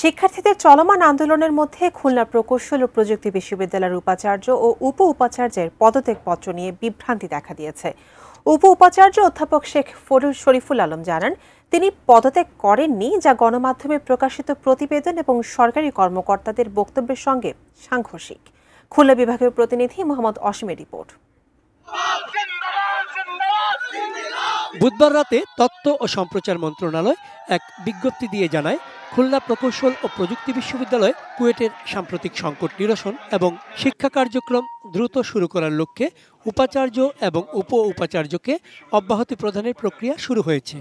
শিক্ষার্থীদের চলমান আন্দোলনের মধ্যে খুলনা প্রকৌশল ও প্রযুক্তি বিশ্ববিদ্যালয়ের উপাচার্য ও উপ উপাচার্যের পদত্যাগপত্র নিয়ে বিভ্রান্তি দেখা দিয়েছে। উপ উপাচার্য অধ্যাপক শেখ শরীফুল আলম জানান, তিনি পদত্যাগ করেননি, যা গণমাধ্যমে প্রকাশিত প্রতিবেদন এবং সরকারি কর্মকর্তাদের বক্তব্যের সঙ্গে সাংঘর্ষিক। খুলনা বিভাগীয় প্রতিনিধি মোহাম্মদ অসীমের রিপোর্ট। বুধবার রাতে তথ্য ও সম্প্রচার মন্ত্রণালয় এক বিজ্ঞপ্তি দিয়ে জানায়, খুলনা প্রকৌশল ও প্রযুক্তি বিশ্ববিদ্যালয় কুয়েটের সাম্প্রতিক সংকট নিরসন এবং শিক্ষা কার্যক্রম দ্রুত শুরু করার লক্ষ্যে উপাচার্য এবং উপ উপাচার্যকে অব্যাহতি প্রদানের প্রক্রিয়া শুরু হয়েছে।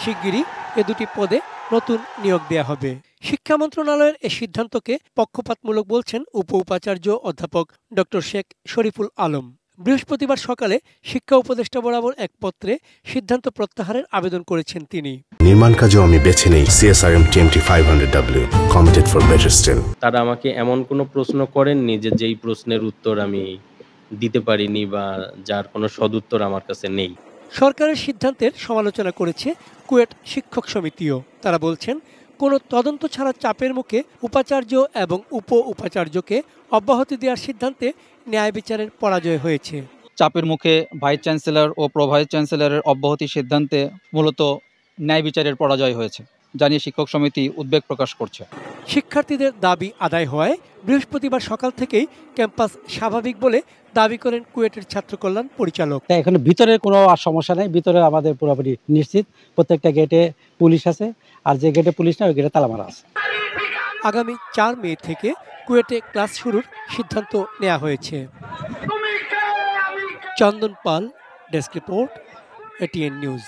শিগগিরই এ দুটি পদে নতুন নিয়োগ দেয়া হবে। শিক্ষা মন্ত্রণালয়ের এই সিদ্ধান্তকে পক্ষপাতমূলক বলছেন উপ উপাচার্য অধ্যাপক ডক্টর শেখ শরীফুল আলম। বৃহস্পতিবার সকালে শিক্ষা উপদেষ্টা বরাবর এক পত্রে সিদ্ধান্ত প্রত্যাহারের আবেদন করেছেন তিনি। নির্মাণ কাজেও আমি বেছে নেই CSRM TMT 500W, committed for better still। তারা আমাকে এমন কোনো প্রশ্ন করেননি যেই প্রশ্নের উত্তর আমি দিতে পারিনি বা যার কোনো সদুত্তর আমার কাছে নেই। সরকারের সিদ্ধান্তের সমালোচনা করেছে কুয়েট শিক্ষক সমিতিও। তারা বলছেন, কোনো তদন্ত ছাড়া চাপের মুখে উপাচার্য এবং উপ উপাচার্যকে অব্যাহতি দেওয়ার সিদ্ধান্তে ন্যায় বিচারের পরাজয় হয়েছে। চাপের মুখে ভাইস চ্যান্সেলর ও প্রো ভাইস চ্যান্সেলরের অব্যাহতি সিদ্ধান্তে মূলত ন্যায় বিচারের পরাজয় হয়েছে, জানিয়ে শিক্ষক সমিতি উদ্বেগ প্রকাশ করছে। শিক্ষার্থীদের দাবি আদায় হওয়ায় বৃহস্পতিবার সকাল থেকেই ক্যাম্পাস স্বাভাবিক বলে দাবি করেন কুয়েটের ছাত্র কল্যাণ পরিচালক। এখানে ভিতরে কোনো সমস্যা নেই, ভিতরে আমাদের পুরোপুরি নিশ্চিত। প্রত্যেকটা গেটে পুলিশ আছে, আর যে গেটে পুলিশ না ওই গেটে তালা মারা আছে। আগামী 4 মে থেকে কুয়েটে ক্লাস শুরুর সিদ্ধান্ত নেওয়া হয়েছে। চন্দন পাল, ডেস্ক রিপোর্ট, ATN নিউজ।